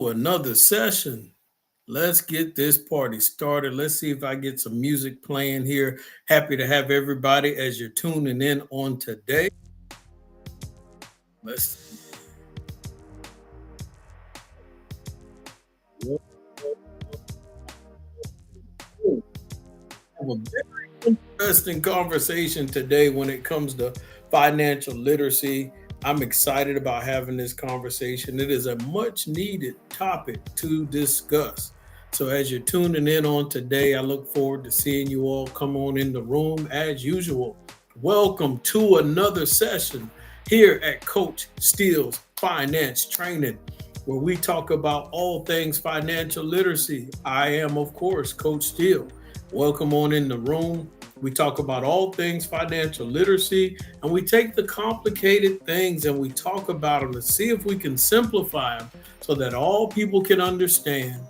Another session. Let's get this party started. Let's see if I get some music playing here. Happy to have everybody as you're tuning in on today. Let's have a very interesting conversation today when it comes to financial literacy. I'm excited about having this conversation. It is a much needed topic to discuss. So, as you're tuning in on today, I look forward to seeing you all come on in the room as usual. Welcome to another session here at Coach Steele's Finance Training, where we talk about all things financial literacy. I am, of course, Coach Steele. Welcome on in the room. We talk about all things financial literacy, and we take the complicated things and we talk about them to see if we can simplify them so that all people can understand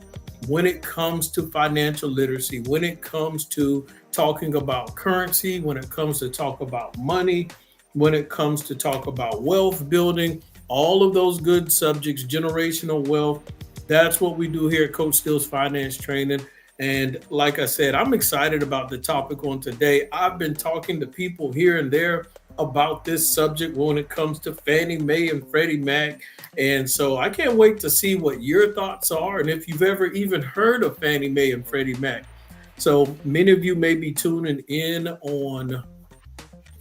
when it comes to financial literacy, when it comes to talking about currency, when it comes to talk about money, when it comes to talk about wealth building, all of those good subjects, generational wealth. That's what we do here at Coach Steele's Finance Training. And like I said, I'm excited about the topic on today. I've been talking to people here and there about this subject when it comes to Fannie Mae and Freddie Mac. And so I can't wait to see what your thoughts are and if you've ever even heard of Fannie Mae and Freddie Mac. So many of you may be tuning in on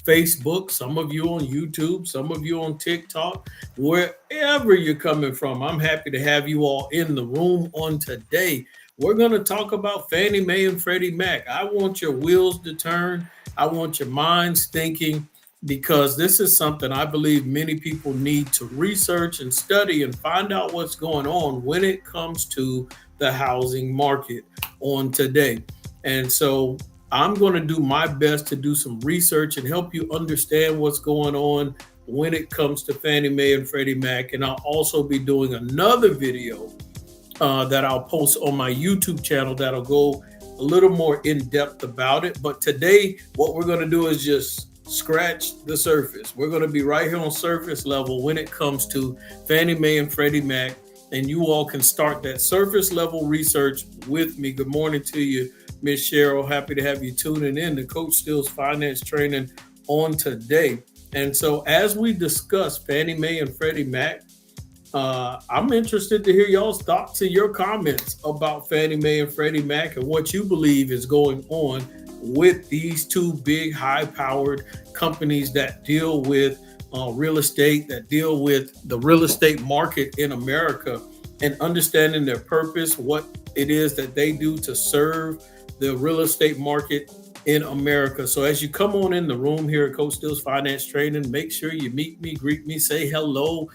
Facebook, some of you on YouTube, some of you on TikTok, wherever you're coming from. I'm happy to have you all in the room on today. We're going to talk about Fannie Mae and Freddie Mac. I want your wheels to turn. I want your minds thinking, because this is something I believe many people need to research and study and find out what's going on when it comes to the housing market on today. And so I'm going to do my best to do some research and help you understand what's going on when it comes to Fannie Mae and Freddie Mac. And I'll also be doing another video that I'll post on my YouTube channel that'll go a little more in depth about it. But today, what we're going to do is just scratch the surface. We're going to be right here on surface level when it comes to Fannie Mae and Freddie Mac. And you all can start that surface level research with me. Good morning to you, Miss Cheryl. Happy to have you tuning in to Coach Steele's Finance Training on today. And so as we discuss Fannie Mae and Freddie Mac, I'm interested to hear y'all's thoughts and your comments about Fannie Mae and Freddie Mac and what you believe is going on with these two big, high-powered companies that deal with real estate, that deal with the real estate market in America, and understanding their purpose, what it is that they do to serve the real estate market in America. So as you come on in the room here at Coach Steele's Finance Training, make sure you meet me, greet me, say hello.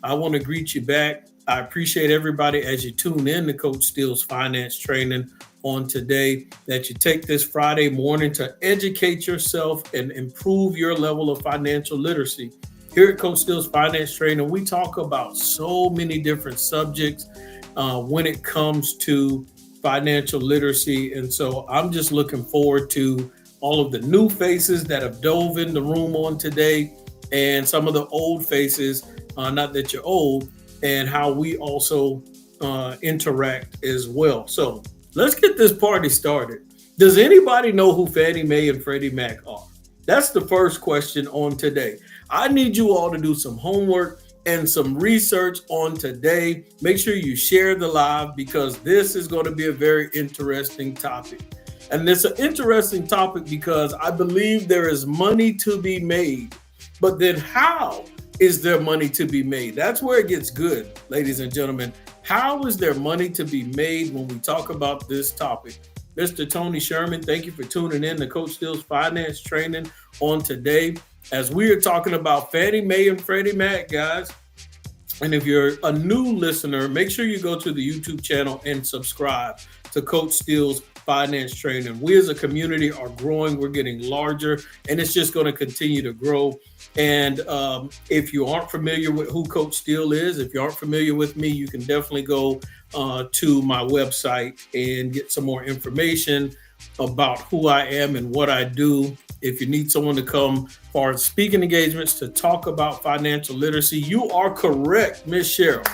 I want to greet you back. I appreciate everybody as you tune in to Coach Steele's Finance Training on today, that you take this Friday morning to educate yourself and improve your level of financial literacy. Here at Coach Steele's Finance Training, we talk about so many different subjects when it comes to financial literacy. And so I'm just looking forward to all of the new faces that have dove in the room on today, and some of the old faces, not that you're old, and how we also interact as well. So let's get this party started. Does anybody know who Fannie Mae and Freddie Mac are? That's the first question on today. I need you all to do some homework and some research on today. Make sure you share the live, because this is going to be a very interesting topic. And it's an interesting topic because I believe there is money to be made. But then how is there money to be made? That's where it gets good, ladies and gentlemen. How is there money to be made when we talk about this topic? Mr. Tony Sherman, thank you for tuning in to Coach Steele's Finance Training on today, as we are talking about Fannie Mae and Freddie Mac, guys. And if you're a new listener, make sure you go to the YouTube channel and subscribe to Coach Steele's Finance Training. We as a community are growing. We're getting larger, and it's just going to continue to grow. And if you aren't familiar with who Coach Steele is, if you aren't familiar with me, you can definitely go to my website and get some more information about who I am and what I do. If you need someone to come for speaking engagements to talk about financial literacy, you are correct, Miss Cheryl.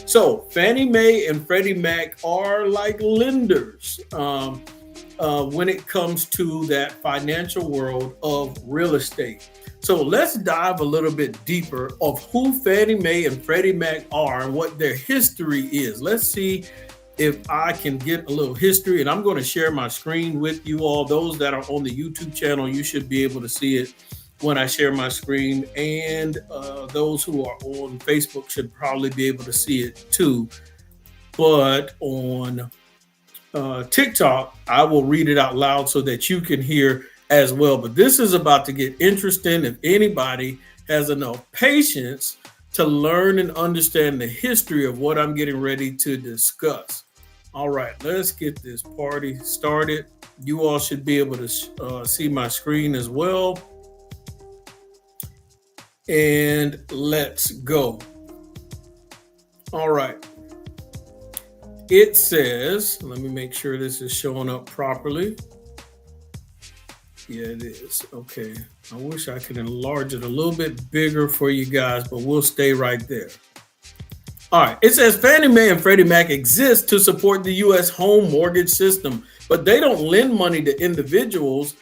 So Fannie Mae and Freddie Mac are like lenders when it comes to that financial world of real estate. So let's dive a little bit deeper of who Fannie Mae and Freddie Mac are and what their history is. Let's see if I can get a little history, and I'm going to share my screen with you all. Those that are on the YouTube channel, you should be able to see it when I share my screen, and those who are on Facebook should probably be able to see it too. But on TikTok, I will read it out loud so that you can hear as well. But this is about to get interesting if anybody has enough patience to learn and understand the history of what I'm getting ready to discuss. All right, let's get this party started. You all should be able to see my screen as well. And let's go. All right. It says, let me make sure this is showing up properly. Yeah, it is. Okay. I wish I could enlarge it a little bit bigger for you guys, but we'll stay right there. All right. It says Fannie Mae and Freddie Mac exist to support the U.S. home mortgage system, but they don't lend money to individuals.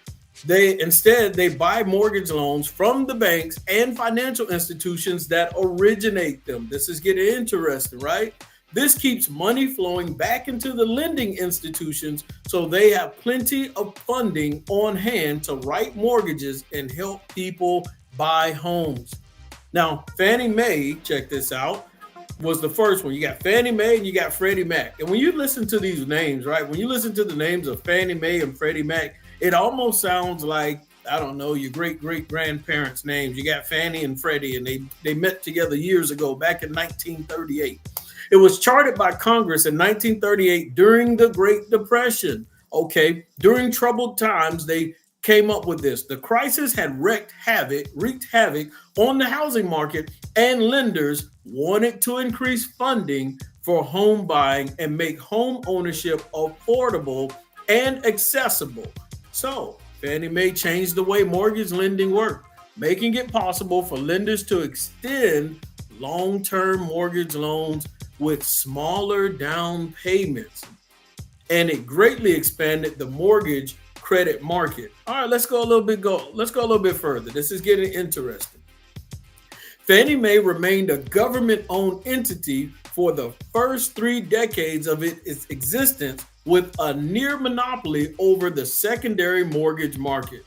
Instead, they buy mortgage loans from the banks and financial institutions that originate them. This is getting interesting, right? This keeps money flowing back into the lending institutions so they have plenty of funding on hand to write mortgages and help people buy homes. Now, Fannie Mae, check this out, was the first one. You got Fannie Mae and you got Freddie Mac. And when you listen to these names, right, when you listen to the names of Fannie Mae and Freddie Mac, it almost sounds like, I don't know, your great-great-grandparents' names. You got Fannie and Freddie, and they met together years ago, back in 1938. It was chartered by Congress in 1938 during the Great Depression. Okay, during troubled times, they came up with this. The crisis had wreaked havoc on the housing market, and lenders wanted to increase funding for home buying and make home ownership affordable and accessible. So Fannie Mae changed the way mortgage lending worked, making it possible for lenders to extend long-term mortgage loans with smaller down payments. And it greatly expanded the mortgage credit market. All right, let's go a little bit further. This is getting interesting. Fannie Mae remained a government-owned entity for the first 3 decades of its existence, with a near monopoly over the secondary mortgage market.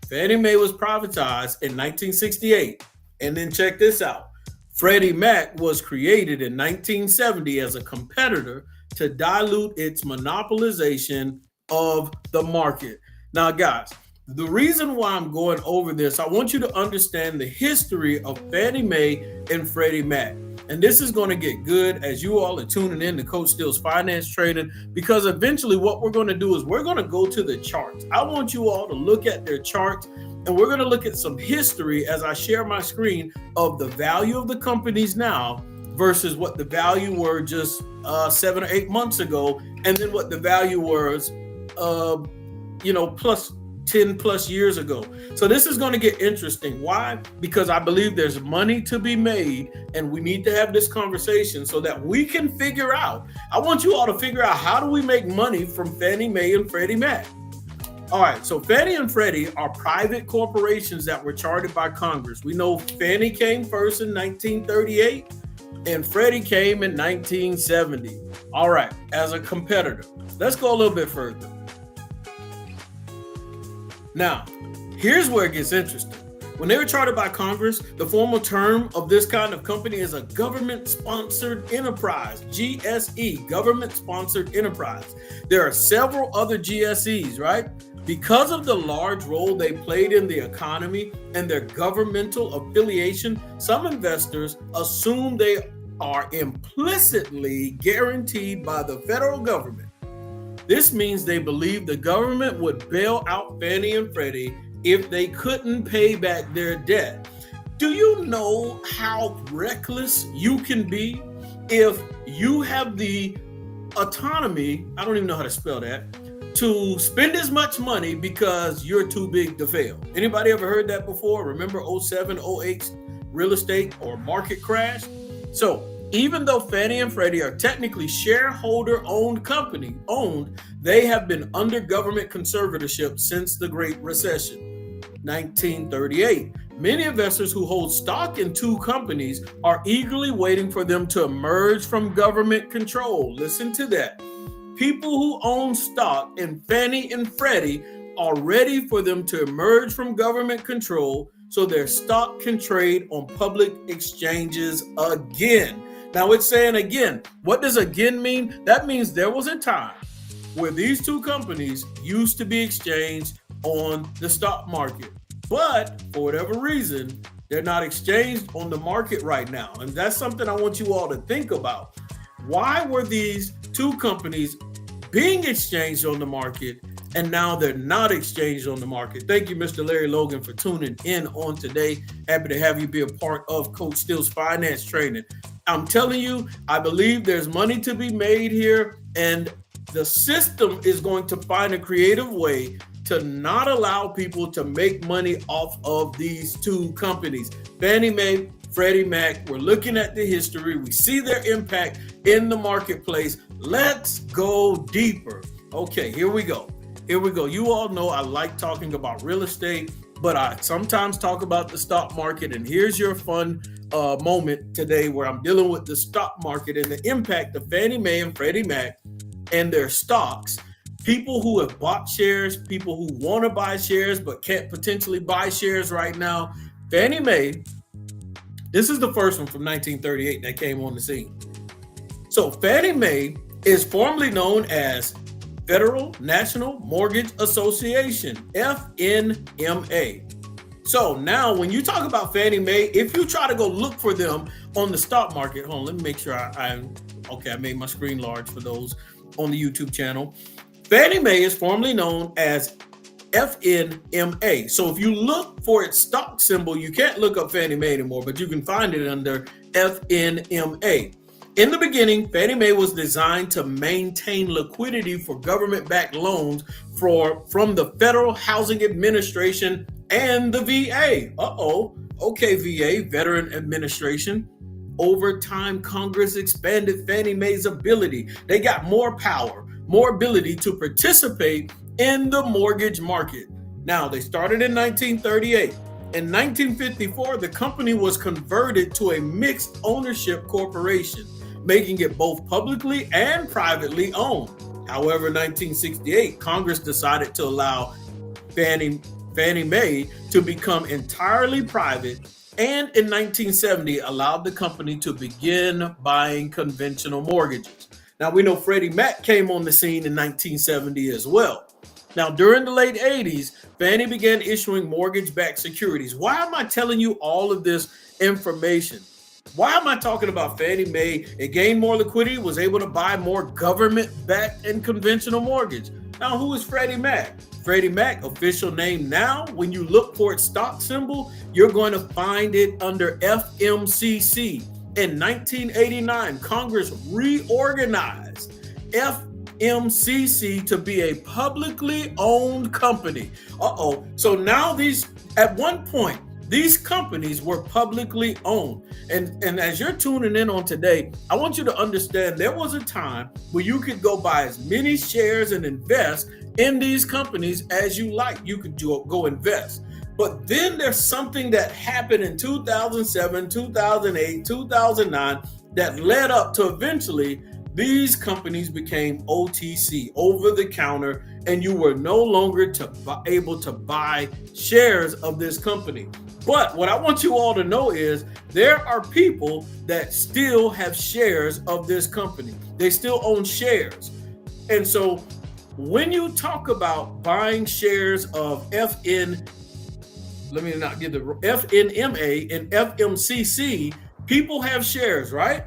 Fannie Mae was privatized in 1968. And then check this out. Freddie Mac was created in 1970 as a competitor to dilute its monopolization of the market. Now, guys, the reason why I'm going over this, I want you to understand the history of Fannie Mae and Freddie Mac. And this is going to get good as you all are tuning in to Coach Steele's Finance Training, because eventually what we're going to do is we're going to go to the charts. I want you all to look at their charts, and we're going to look at some history as I share my screen of the value of the companies now versus what the value were just 7 or 8 months ago, and then what the value was, plus 10 plus years ago. So this is going to get interesting. Why? Because I believe there's money to be made, and we need to have this conversation so that we can figure out. I want you all to figure out, how do we make money from Fannie Mae and Freddie Mac? All right, so Fannie and Freddie are private corporations that were chartered by Congress. We know Fannie came first in 1938 and Freddie came in 1970. All right, as a competitor. Let's go a little bit further. Now, here's where it gets interesting. When they were chartered by Congress, the formal term of this kind of company is a government-sponsored enterprise, GSE, government-sponsored enterprise. There are several other GSEs, right? Because of the large role they played in the economy and their governmental affiliation, some investors assume they are implicitly guaranteed by the federal government. This means they believe the government would bail out Fannie and Freddie if they couldn't pay back their debt. Do you know how reckless you can be if you have the autonomy, I don't even know how to spell that, to spend as much money because you're too big to fail? Anybody ever heard that before? Remember 07, 08 real estate or market crash? So Even though Fannie and Freddie are technically shareholder-owned owned, they have been under government conservatorship since the Great Recession, 1938. Many investors who hold stock in two companies are eagerly waiting for them to emerge from government control. Listen to that. People who own stock in Fannie and Freddie are ready for them to emerge from government control so their stock can trade on public exchanges again. Now it's saying again. What does again mean? That means there was a time where these two companies used to be exchanged on the stock market. But for whatever reason, they're not exchanged on the market right now. And that's something I want you all to think about. Why were these two companies being exchanged on the market and now they're not exchanged on the market? Thank you, Mr. Larry Logan, for tuning in on today. Happy to have you be a part of Coach Steele's finance training. I'm telling you, I believe there's money to be made here, and the system is going to find a creative way to not allow people to make money off of these two companies. Fannie Mae, Freddie Mac, we're looking at the history. We see their impact in the marketplace. Let's go deeper. Okay, here we go. You all know I like talking about real estate, but I sometimes talk about the stock market. And here's your fun moment today where I'm dealing with the stock market and the impact of Fannie Mae and Freddie Mac and their stocks. People who have bought shares, people who want to buy shares but can't potentially buy shares right now. Fannie Mae, this is the first one from 1938 that came on the scene. So Fannie Mae is formerly known as Federal National Mortgage Association, FNMA. So now when you talk about Fannie Mae, if you try to go look for them on the stock market, hold on, let me make sure I made my screen large for those on the YouTube channel. Fannie Mae is formerly known as FNMA. So if you look for its stock symbol, you can't look up Fannie Mae anymore, but you can find it under FNMA. In the beginning, Fannie Mae was designed to maintain liquidity for government-backed loans from the Federal Housing Administration and the VA. Okay, VA, Veteran Administration. Over time, Congress expanded Fannie Mae's ability. They got more power, more ability to participate in the mortgage market. Now, they started in 1938. In 1954, the company was converted to a mixed ownership corporation, making it both publicly and privately owned. However, in 1968, Congress decided to allow Fannie Mae to become entirely private, and in 1970 allowed the company to begin buying conventional mortgages. Now we know Freddie Mac came on the scene in 1970 as well. Now during the late 80s, Fannie began issuing mortgage-backed securities. Why am I telling you all of this information? Why am I talking about Fannie Mae? It gained more liquidity, was able to buy more government-backed and conventional mortgage. Now, who is Freddie Mac? Freddie Mac, official name now, when you look for its stock symbol, you're going to find it under FMCC. In 1989, Congress reorganized FMCC to be a publicly owned company. So now at one point, these companies were publicly owned. And as you're tuning in on today, I want you to understand there was a time where you could go buy as many shares and invest in these companies as you like. You could go invest. But then there's something that happened in 2007, 2008, 2009 that led up to eventually these companies became OTC, over the counter, and you were no longer able to buy shares of this company. But what I want you all to know is there are people that still have shares of this company. They still own shares. And so when you talk about buying shares of FNMA and FMCC, people have shares, right?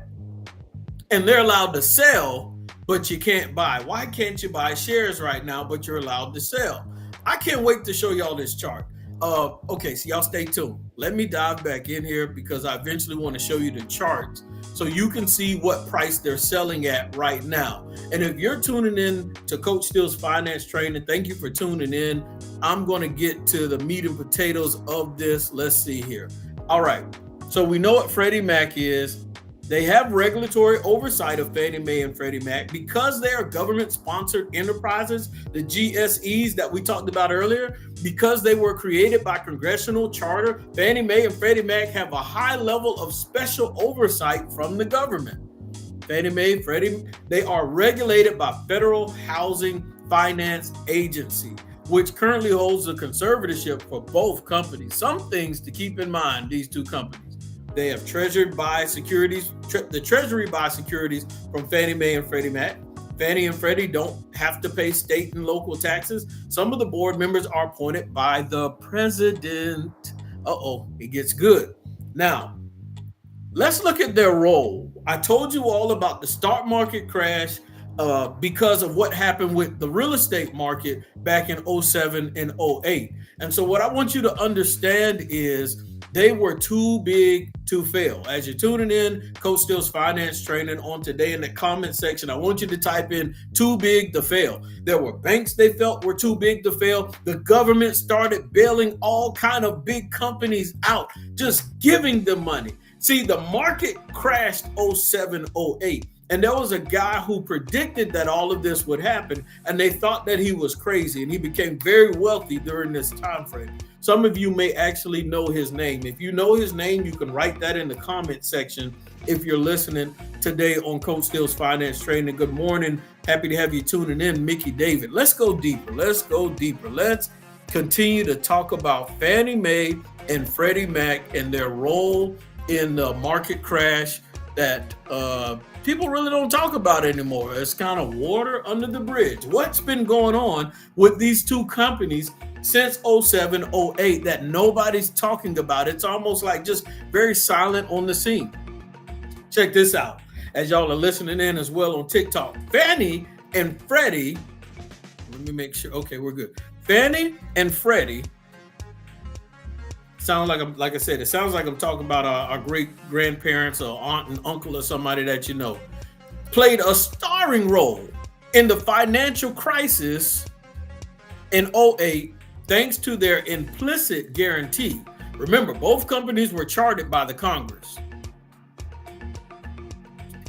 And they're allowed to sell, but you can't buy. Why can't you buy shares right now, but you're allowed to sell? I can't wait to show y'all this chart. Okay, so y'all stay tuned. Let me dive back in here because I eventually want to show you the charts so you can see what price they're selling at right now. And if you're tuning in to Coach Steele's finance training, thank you for tuning in. I'm going to get to the meat and potatoes of this. Let's see here. All right, so we know what Freddie Mac is. They have regulatory oversight of Fannie Mae and Freddie Mac because they are government-sponsored enterprises, the GSEs that we talked about earlier. Because they were created by congressional charter, Fannie Mae and Freddie Mac have a high level of special oversight from the government. Fannie Mae, Freddie, they are regulated by Federal Housing Finance Agency, which currently holds the conservatorship for both companies. Some things to keep in mind, these two companies. They have treasured by securities, the Treasury buys securities from Fannie Mae and Freddie Mac. Fannie and Freddie don't have to pay state and local taxes. Some of the board members are appointed by the president. It gets good. Now, let's look at their role. I told you all about the stock market crash because of what happened with the real estate market back in 07 and 08. And so what I want you to understand is they were too big to fail. As you're tuning in, Coach Steele's finance training on today, in the comment section, I want you to type in too big to fail. There were banks they felt were too big to fail. The government started bailing all kind of big companies out, just giving them money. See, the market crashed 07, 08. And there was a guy who predicted that all of this would happen, and they thought that he was crazy, and he became very wealthy during this time frame. Some of you may actually know his name. If you know his name, you can write that in the comment section if you're listening today on Coach Steele's Finance Training. Good morning. Happy to have you tuning in, Mickey David. Let's go deeper. Let's continue to talk about Fannie Mae and Freddie Mac and their role in the market crash that people really don't talk about anymore. It's kind of water under the bridge. What's been going on with these two companies since 07, 08 that nobody's talking about? It's almost like just very silent on the scene. Check this out as y'all are listening in as well on TikTok. Fannie and Freddie, let me make sure. Okay, we're good. Fannie and Freddie, sound like I said, it sounds like I'm talking about our great grandparents or aunt and uncle or somebody that you know, played a starring role in the financial crisis in 08 thanks to their implicit guarantee. Remember, both companies were chartered by the Congress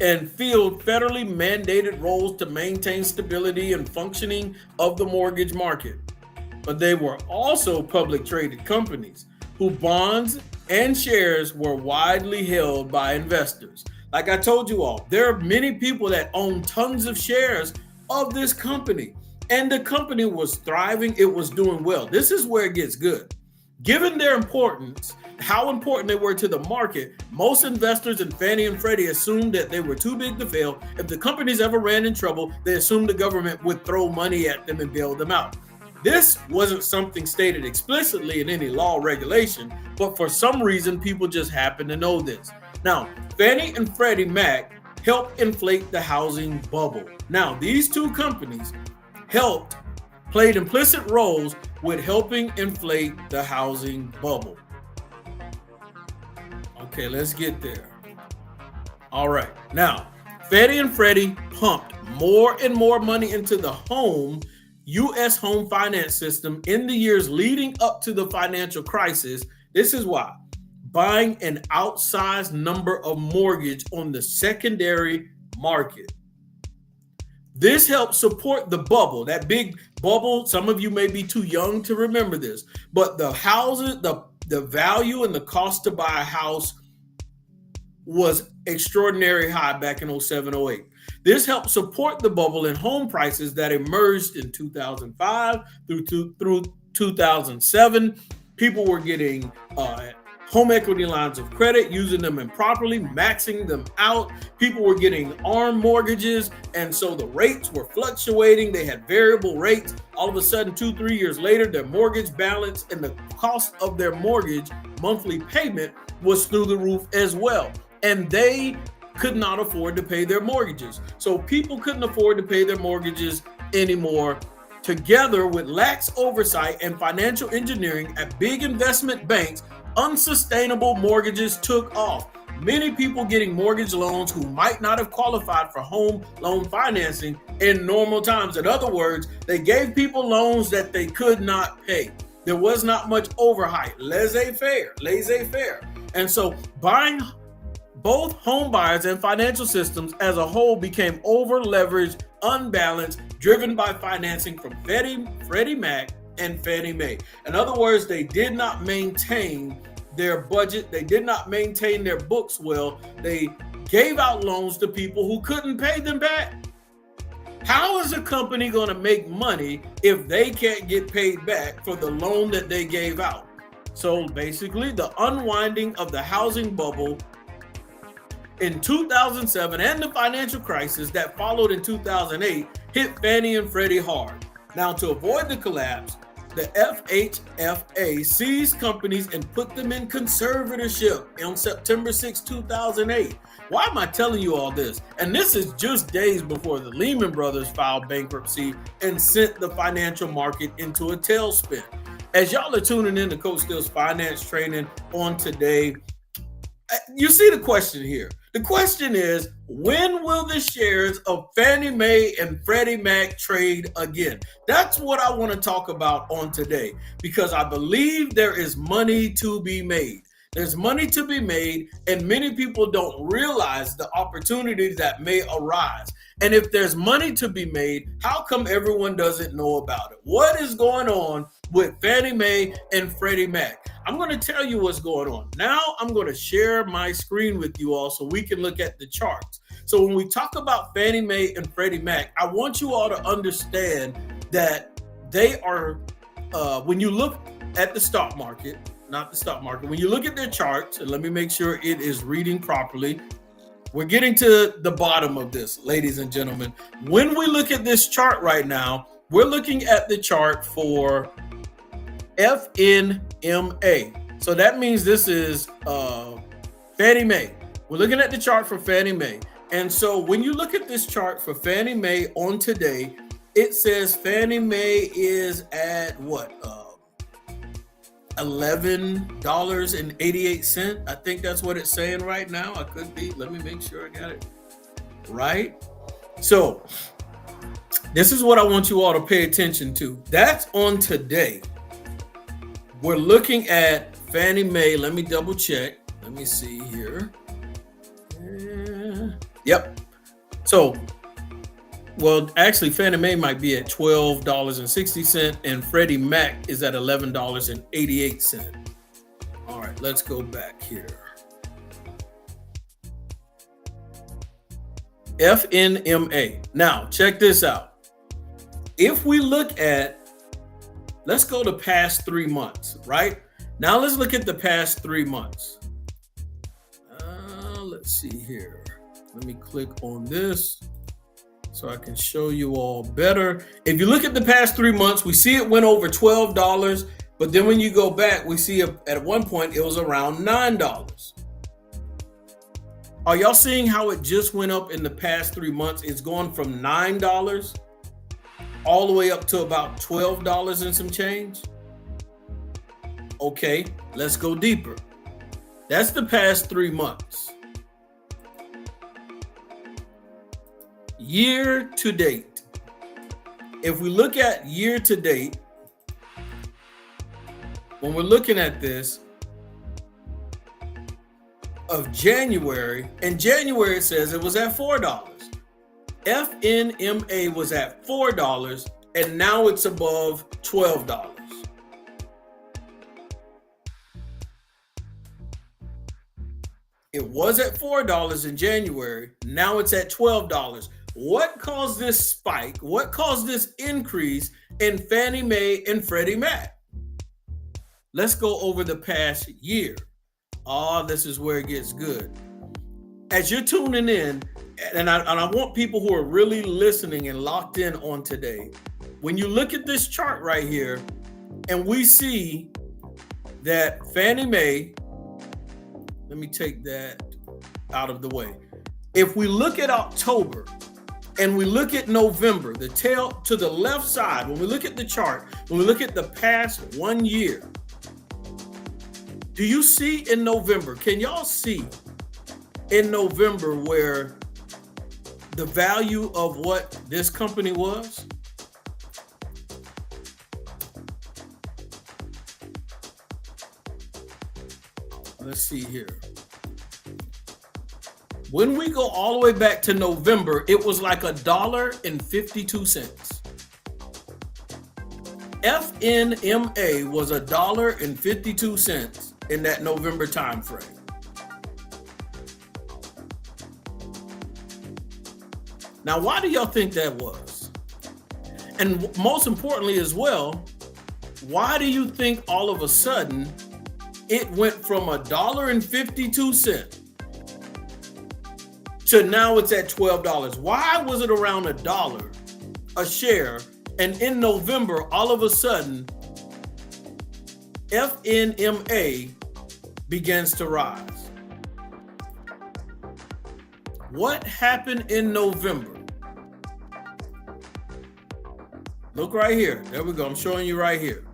and filled federally mandated roles to maintain stability and functioning of the mortgage market. But they were also public traded companies whose bonds and shares were widely held by investors. Like I told you all, there are many people that own tons of shares of this company, and the company was thriving. It was doing well. This is where it gets good. Given their importance, how important they were to the market, most investors in Fannie and Freddie assumed that they were too big to fail. If the companies ever ran in trouble, they assumed the government would throw money at them and bail them out. This wasn't something stated explicitly in any law or regulation, but for some reason, people just happen to know this. Now, Fannie and Freddie Mac helped inflate the housing bubble. Now, these two companies played implicit roles with helping inflate the housing bubble. Okay, let's get there. All right. Now, Fannie and Freddie pumped more and more money into the U.S. home finance system in the years leading up to the financial crisis. This is why. Buying an outsized number of mortgage on the secondary market. This helped support the bubble, that big bubble. Some of you may be too young to remember this, but the houses, the value and the cost to buy a house was extraordinarily high back in 07, 08. This helped support the bubble in home prices that emerged in 2005 through 2007. People were getting home equity lines of credit, using them improperly, maxing them out. People were getting ARM mortgages, and so the rates were fluctuating. They had variable rates. All of a sudden, 2-3 years later, their mortgage balance and the cost of their mortgage monthly payment was through the roof as well. And they could not afford to pay their mortgages. So people couldn't afford to pay their mortgages anymore. Together with lax oversight and financial engineering at big investment banks, unsustainable mortgages took off. Many people getting mortgage loans who might not have qualified for home loan financing in normal times. In other words, they gave people loans that they could not pay. There was not much overheight, laissez-faire. And so buying Both home buyers and financial systems as a whole became over leveraged, unbalanced, driven by financing from Freddie Mac and Fannie Mae. In other words, they did not maintain their budget. They did not maintain their books well. They gave out loans to people who couldn't pay them back. How is a company going to make money if they can't get paid back for the loan that they gave out? So basically, the unwinding of the housing bubble in 2007 and the financial crisis that followed in 2008 hit Fannie and Freddie hard. Now, to avoid the collapse, the FHFA seized companies and put them in conservatorship on September 6, 2008. Why am I telling you all this? And this is just days before the Lehman Brothers filed bankruptcy and sent the financial market into a tailspin. As y'all are tuning in to Coach Steele's finance training on today, you see the question here. The question is, when will the shares of Fannie Mae and Freddie Mac trade again? That's what I want to talk about on today, because I believe there is money to be made. There's money to be made, and many people don't realize the opportunities that may arise. And if there's money to be made, how come everyone doesn't know about it? What is going on with Fannie Mae and Freddie Mac? I'm going to tell you what's going on. Now I'm going to share my screen with you all so we can look at the charts. So when we talk about Fannie Mae and Freddie Mac, I want you all to understand that they are, when you look at the stock market, not the stock market, when you look at their charts, and let me make sure it is reading properly. We're getting to the bottom of this, ladies and gentlemen. When we look at this chart right now, we're looking at the chart for FNMA. So that means this is Fannie Mae. We're looking at the chart for Fannie Mae. And so when you look at this chart for Fannie Mae on today, it says Fannie Mae is at what? $11.88. I think that's what it's saying right now. I could be. Let me make sure I got it right. So this is what I want you all to pay attention to. That's on today. We're looking at Fannie Mae. Let me double check. Let me see here. Yep. So, well, actually, Fannie Mae might be at $12.60 and Freddie Mac is at $11.88. All right, let's go back here. FNMA. Now, check this out. If we look at, let's go to past 3 months, right? Now let's look at the past 3 months. Let's see here. Let me click on this so I can show you all better. If you look at the past 3 months, we see it went over $12, but then when you go back, we see at one point it was around $9. Are y'all seeing how it just went up in the past 3 months? It's gone from $9 all the way up to about $12 and some change. Okay, let's go deeper. That's the past 3 months. Year to date. If we look at year to date, when we're looking at this of January, in January it says it was at $4. FNMA was at $4 and now it's above $12. It was at $4 in January. Now it's at $12. What caused this spike? What caused this increase in Fannie Mae and Freddie Mac? Let's go over the past year. This is where it gets good. As you're tuning in, and I want people who are really listening and locked in on today, when you look at this chart right here, and we see that Fannie Mae, let me take that out of the way. If we look at October and we look at November, the tail to the left side, when we look at the chart, when we look at the past 1 year, do you see in November, can y'all see in November where the value of what this company was? Let's see here. When we go all the way back to November, it was like $1.52. FNMA was $1.52 in that November time frame. Now, why do y'all think that was? And most importantly as well, why do you think all of a sudden it went from $1.52 to now it's at $12? Why was it around $1 a share? And in November, all of a sudden, FNMA begins to rise. What happened in November? Look right here. There we go. I'm showing you right here.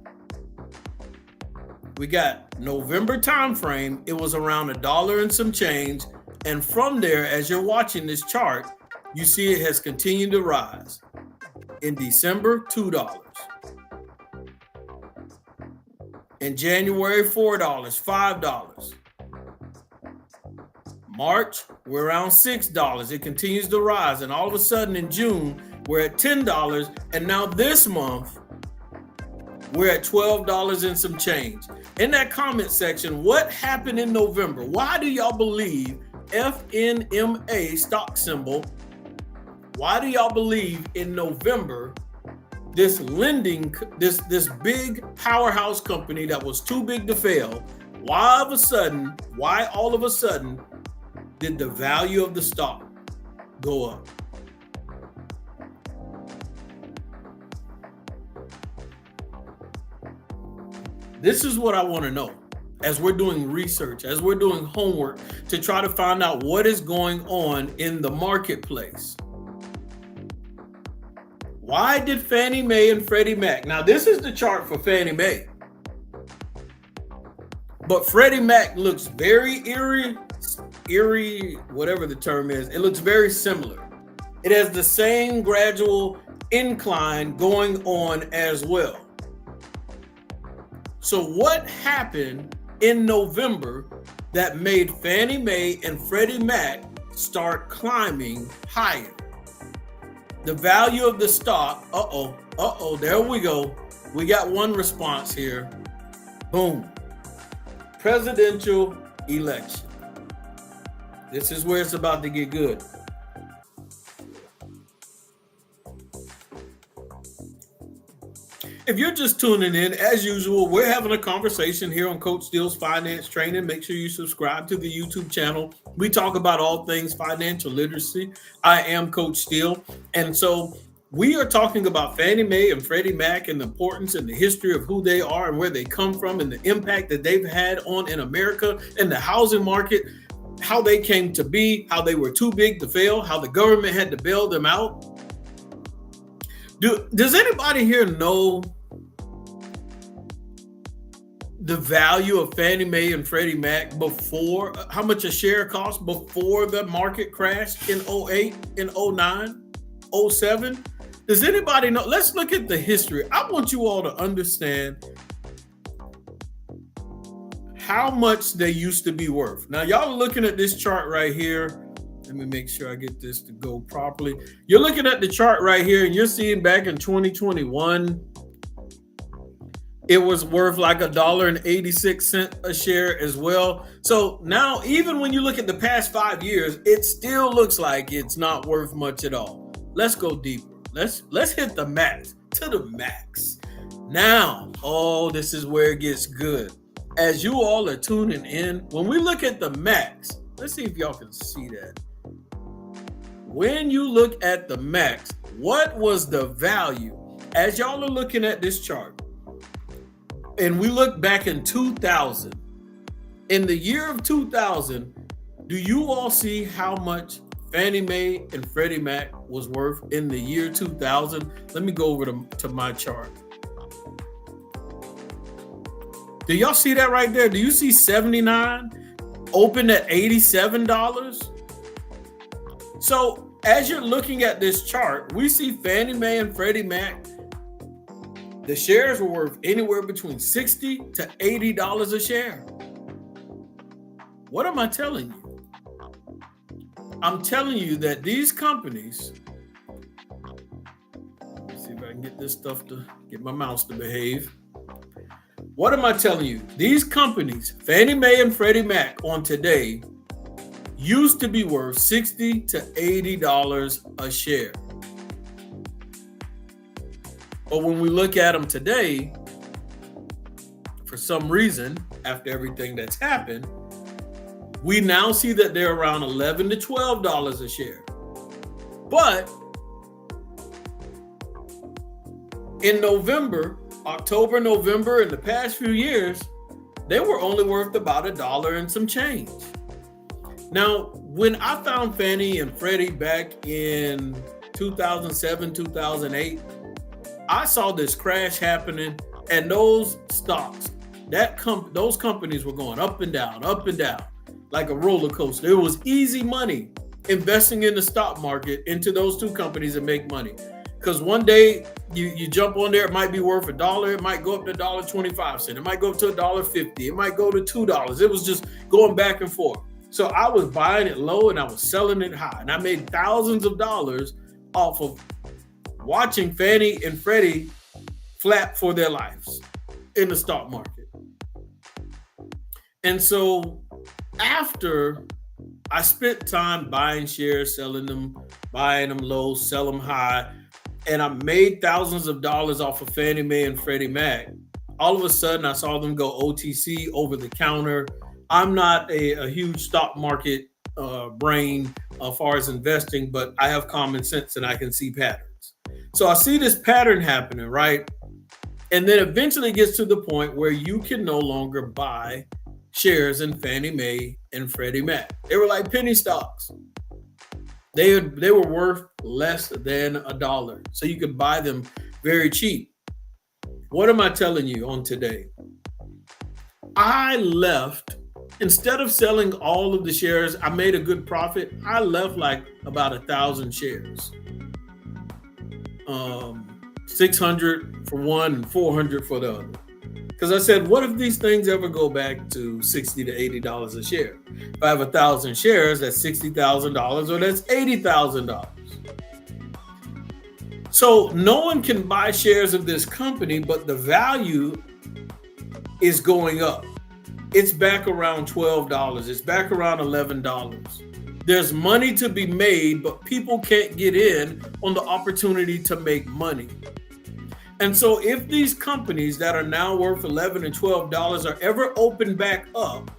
We got November time frame. It was around $1 and some change. And from there, as you're watching this chart, you see it has continued to rise. In December, $2. In January, $4, $5. March, we're around $6. It continues to rise. And all of a sudden in June, we're at $10. And now this month, we're at $12 and some change. In that comment section, what happened in November? Why do y'all believe FNMA stock symbol? Why do y'all believe in November this lending, this big powerhouse company that was too big to fail, why all of a sudden did the value of the stock go up? This is what I want to know as we're doing research, as we're doing homework to try to find out what is going on in the marketplace. Why did Fannie Mae and Freddie Mac? Now, this is the chart for Fannie Mae. But Freddie Mac looks very eerie, whatever the term is. It looks very similar. It has the same gradual incline going on as well. So what happened in November that made Fannie Mae and Freddie Mac start climbing higher? The value of the stock, there we go. We got one response here. Boom. Presidential election. This is where it's about to get good. If you're just tuning in, as usual, we're having a conversation here on Coach Steele's Finance Training. Make sure you subscribe to the YouTube channel. We talk about all things financial literacy. I am Coach Steele. And so we are talking about Fannie Mae and Freddie Mac and the importance and the history of who they are and where they come from and the impact that they've had on in America and the housing market, how they came to be, how they were too big to fail, how the government had to bail them out. Does anybody here know the value of Fannie Mae and Freddie Mac before, how much a share cost before the market crashed in 08, in 09, 07? Does anybody know? Let's look at the history. I want you all to understand how much they used to be worth. Now, y'all are looking at this chart right here. Let me make sure I get this to go properly. You're looking at the chart right here, and you're seeing back in 2021, it was worth like $1.86 a share as well. So now, even when you look at the past 5 years, it still looks like it's not worth much at all. Let's go deeper. Let's hit the max, to the max. Now, this is where it gets good. As you all are tuning in, when we look at the max, let's see if y'all can see that. When you look at the max, what was the value? As y'all are looking at this chart, and we look back in 2000, in the year of 2000, do you all see how much Fannie Mae and Freddie Mac was worth in the year 2000? Let me go over to my chart. Do y'all see that right there? Do you see 79 open at $87? So as you're looking at this chart, we see Fannie Mae and Freddie Mac, the shares were worth anywhere between $60 to $80 a share. What am I telling you? I'm telling you that these companies, let's see if I can get this stuff to get my mouse to behave. What am I telling you? These companies, Fannie Mae and Freddie Mac on today, used to be worth $60 to $80 a share. But when we look at them today, for some reason, after everything that's happened, we now see that they're around $11 to $12 a share. But in October, November, in the past few years, they were only worth about $1 and some change. Now, when I found Fannie and Freddie back in 2007, 2008, I saw this crash happening, and those stocks, those companies were going up and down, like a roller coaster. It was easy money investing in the stock market into those two companies and make money. Because one day you jump on there, it might be worth $1, it might go up to $1.25, it might go up to $1.50, it might go to $2. It was just going back and forth. So I was buying it low and I was selling it high, and I made thousands of dollars off of watching Fannie and Freddie flap for their lives in the stock market. And so after I spent time buying shares, selling them, buying them low, sell them high, and I made thousands of dollars off of Fannie Mae and Freddie Mac, all of a sudden I saw them go OTC, over the counter. I'm not a huge stock market brain as far as investing, but I have common sense and I can see patterns. So I see this pattern happening, right? And then eventually it gets to the point where you can no longer buy shares in Fannie Mae and Freddie Mac. They were like penny stocks. They were worth less than $1. So you could buy them very cheap. What am I telling you on today? I left, instead of selling all of the shares, I made a good profit. I left like about 1,000 shares. 600 for one and 400 for the other. Because I said, what if these things ever go back to $60 to $80 a share? If I have 1,000 shares, that's $60,000 or that's $80,000. So no one can buy shares of this company, but the value is going up. It's back around $12. It's back around $11. There's money to be made, but people can't get in on the opportunity to make money. And so if these companies that are now worth $11 and $12 are ever opened back up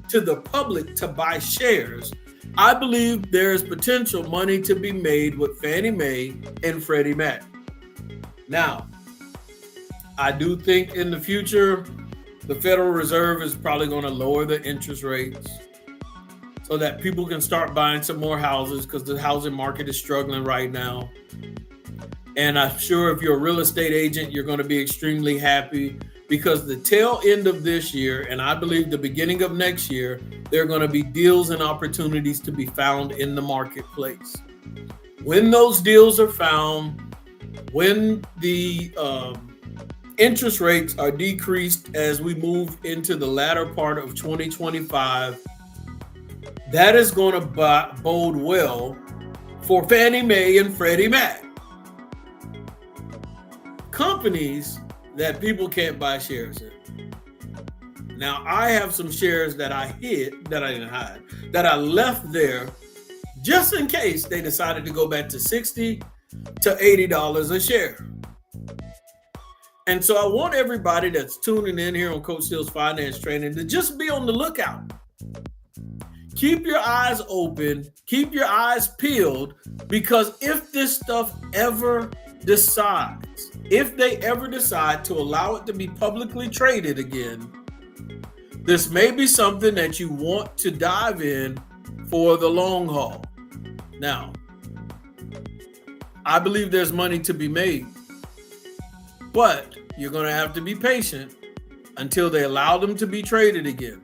to the public to buy shares, I believe there's potential money to be made with Fannie Mae and Freddie Mac. Now, I do think in the future, the Federal Reserve is probably going to lower the interest rates so that people can start buying some more houses, because the housing market is struggling right now. And I'm sure if you're a real estate agent, you're going to be extremely happy, because the tail end of this year, and I believe the beginning of next year, there are going to be deals and opportunities to be found in the marketplace. When those deals are found, when the interest rates are decreased as we move into the latter part of 2025, that is going to bode well for Fannie Mae and Freddie Mac. Companies that people can't buy shares in. Now, I have some shares that I didn't hide, that I left there just in case they decided to go back to $60 to $80 a share. And so I want everybody that's tuning in here on Coach Steele's Finance Training to just be on the lookout. Keep your eyes open, keep your eyes peeled, because if this stuff ever decides, if they ever decide to allow it to be publicly traded again, this may be something that you want to dive in for the long haul. Now, I believe there's money to be made, but you're going to have to be patient until they allow them to be traded again.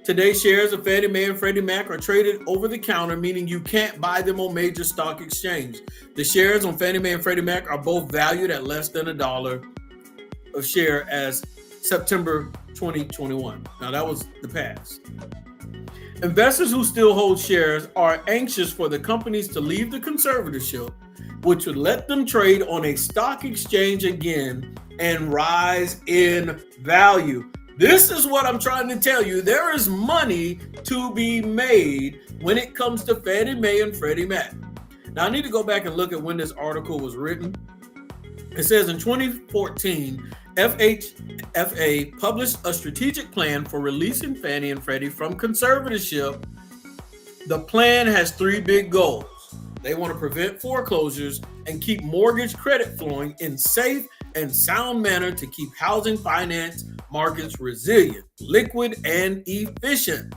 Today, shares of Fannie Mae and Freddie Mac are traded over the counter, meaning you can't buy them on major stock exchange. The shares on Fannie Mae and Freddie Mac are both valued at less than $1 a share as September 2021. Now, that was the past. Investors who still hold shares are anxious for the companies to leave the conservatorship, which would let them trade on a stock exchange again and rise in value. This is what I'm trying to tell you. There is money to be made when it comes to Fannie Mae and Freddie Mac. Now, I need to go back and look at when this article was written. It says in 2014, FHFA published a strategic plan for releasing Fannie and Freddie from conservatorship. The plan has three big goals. They want to prevent foreclosures and keep mortgage credit flowing in safe and sound manner to keep housing finance markets resilient, liquid, and efficient.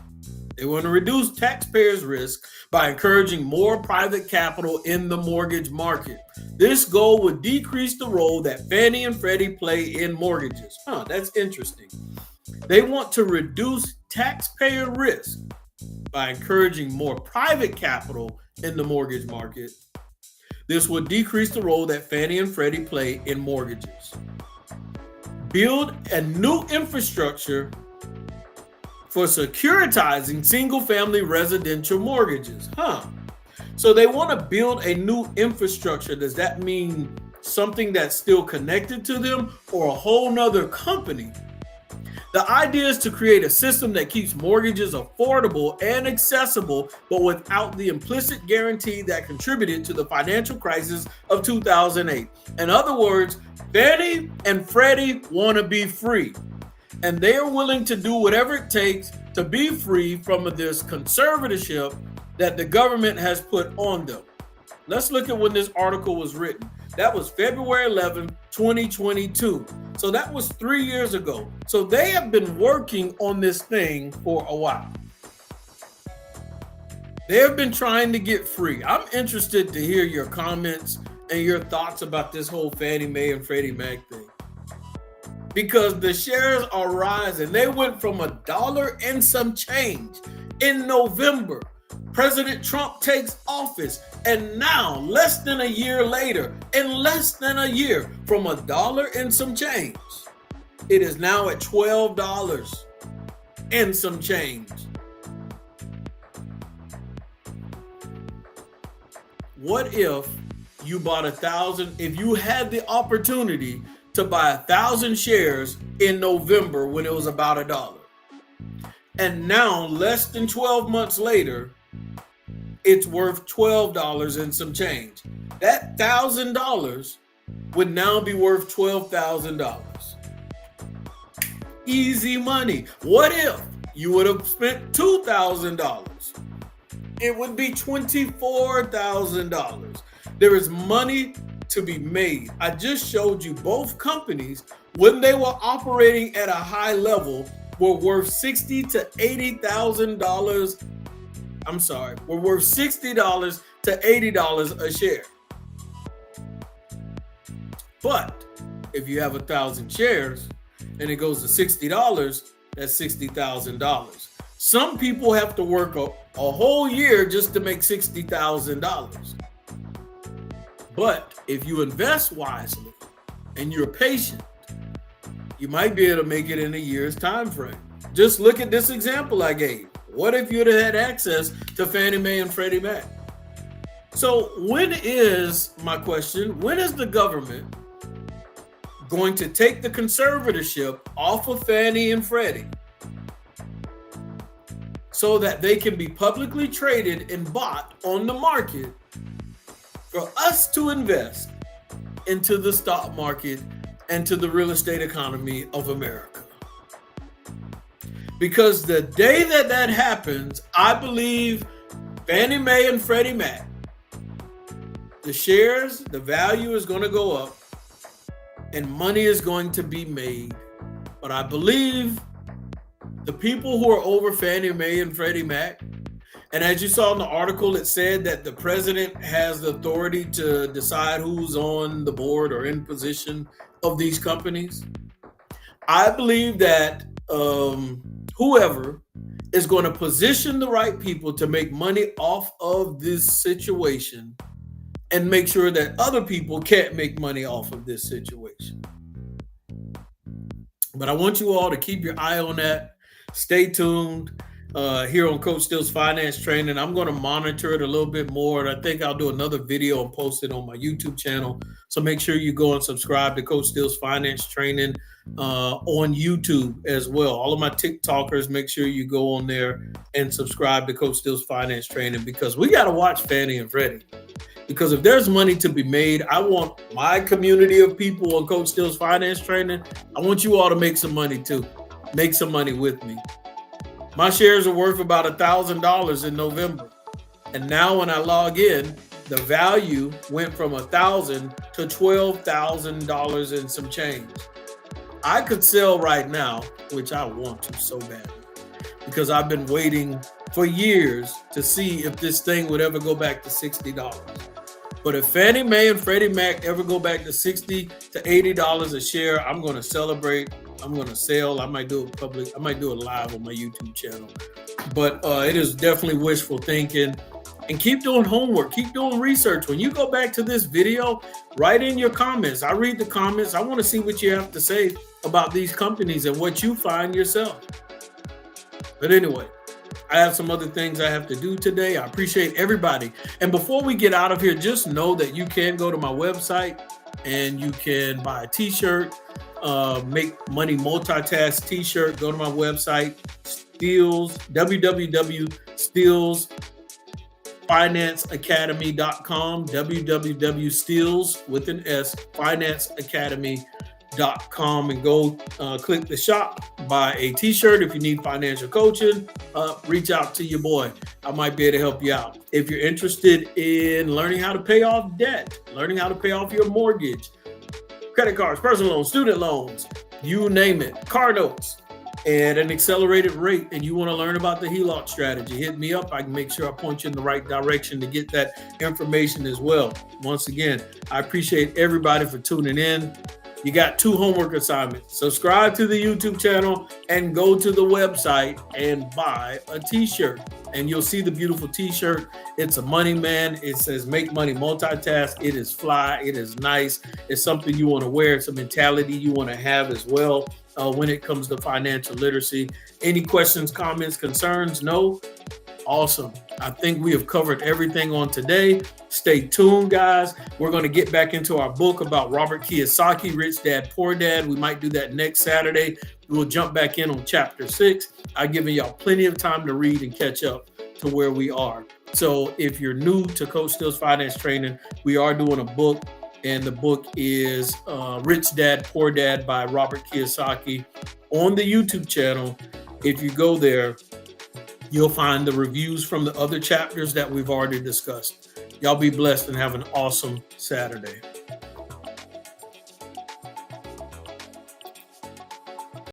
They want to reduce taxpayers' risk by encouraging more private capital in the mortgage market. This goal would decrease the role that Fannie and Freddie play in mortgages. That's interesting. They want to reduce taxpayer risk by encouraging more private capital in the mortgage market. This would decrease the role that Fannie and Freddie play in mortgages. Build a new infrastructure for securitizing single-family residential mortgages. So they want to build a new infrastructure. Does that mean something that's still connected to them or a whole nother company? The idea is to create a system that keeps mortgages affordable and accessible, but without the implicit guarantee that contributed to the financial crisis of 2008. In other words, Fannie and Freddie want to be free, and they are willing to do whatever it takes to be free from this conservatorship that the government has put on them. Let's look at when this article was written. That was February 11, 2022. So that was 3 years ago. So they have been working on this thing for a while. They have been trying to get free. I'm interested to hear your comments and your thoughts about this whole Fannie Mae and Freddie Mac thing, because the shares are rising. They went from $1 and some change in November. President Trump takes office, and now, less than a year later, from $1 and some change, it is now at $12 and some change. What if you bought 1,000, if you had the opportunity to buy 1,000 shares in November when it was about $1, and now, less than 12 months later, it's worth $12 and some change? That $1,000 would now be worth $12,000. Easy money. What if you would have spent $2,000? It would be $24,000. There is money to be made. I just showed you both companies, when they were operating at a high level, were worth $60,000 to $80,000. We're worth $60 to $80 a share. But if you have 1,000 shares and it goes to $60, that's $60,000. Some people have to work a whole year just to make $60,000. But if you invest wisely and you're patient, you might be able to make it in a year's time frame. Just look at this example I gave. What if you'd have had access to Fannie Mae and Freddie Mac? So when is the government going to take the conservatorship off of Fannie and Freddie so that they can be publicly traded and bought on the market for us to invest into the stock market and to the real estate economy of America? Because the day that happens, I believe Fannie Mae and Freddie Mac, the shares, the value is going to go up and money is going to be made. But I believe the people who are over Fannie Mae and Freddie Mac, and as you saw in the article, it said that the president has the authority to decide who's on the board or in position of these companies. I believe that whoever is going to position the right people to make money off of this situation and make sure that other people can't make money off of this situation. But I want you all to keep your eye on that. Stay tuned. here on Coach Steele's Finance Training. I'm going to monitor it a little bit more, and I think I'll do another video and post it on my YouTube channel. So make sure you go and subscribe to Coach Steele's Finance Training on YouTube as well. All of my TikTokers, make sure you go on there and subscribe to Coach Steele's Finance Training, because we got to watch Fannie and Freddie. Because if there's money to be made, I want my community of people on Coach Steele's Finance Training, I want you all to make some money too. Make some money with me. My shares are worth about $1,000 in November. And now when I log in, the value went from $1,000 to $12,000 and some change. I could sell right now, which I want to so badly, because I've been waiting for years to see if this thing would ever go back to $60. But if Fannie Mae and Freddie Mac ever go back to $60 to $80 a share, I'm going to celebrate. I'm going to sell. I might do it public. I might do it live on my YouTube channel. But it is definitely wishful thinking. And keep doing homework. Keep doing research. When you go back to this video, write in your comments. I read the comments. I want to see what you have to say about these companies and what you find yourself. But anyway, I have some other things I have to do today. I appreciate everybody. And before we get out of here, just know that you can go to my website and you can buy a t-shirt, Make Money Multitask t-shirt. Go to my website, Steele's, www.steelesfinanceacademy.com, www.steels with an S, financeacademy.com, and go click the shop, buy a t-shirt. If you need financial coaching, reach out to your boy. I might be able to help you out. If you're interested in learning how to pay off debt, learning how to pay off your mortgage, credit cards, personal loans, student loans, you name it, car notes, at an accelerated rate, and you want to learn about the HELOC strategy, hit me up. I can make sure I point you in the right direction to get that information as well. Once again, I appreciate everybody for tuning in. You got 2 homework assignments. Subscribe to the YouTube channel and go to the website and buy a t-shirt. And you'll see the beautiful t-shirt. It's a money man. It says Make Money Multitask. It is fly. It is nice. It's something you want to wear. It's a mentality you want to have as well when it comes to financial literacy. Any questions, comments, concerns? No? Awesome. I think we have covered everything on today. Stay tuned, guys. We're going to get back into our book about Robert Kiyosaki, Rich Dad, Poor Dad. We might do that next Saturday. We'll jump back in on chapter 6. I've given y'all plenty of time to read and catch up to where we are. So if you're new to Coach Steele's Finance Training, we are doing a book, and the book is Rich Dad, Poor Dad by Robert Kiyosaki on the YouTube channel. If you go there, you'll find the reviews from the other chapters that we've already discussed. Y'all be blessed and have an awesome Saturday.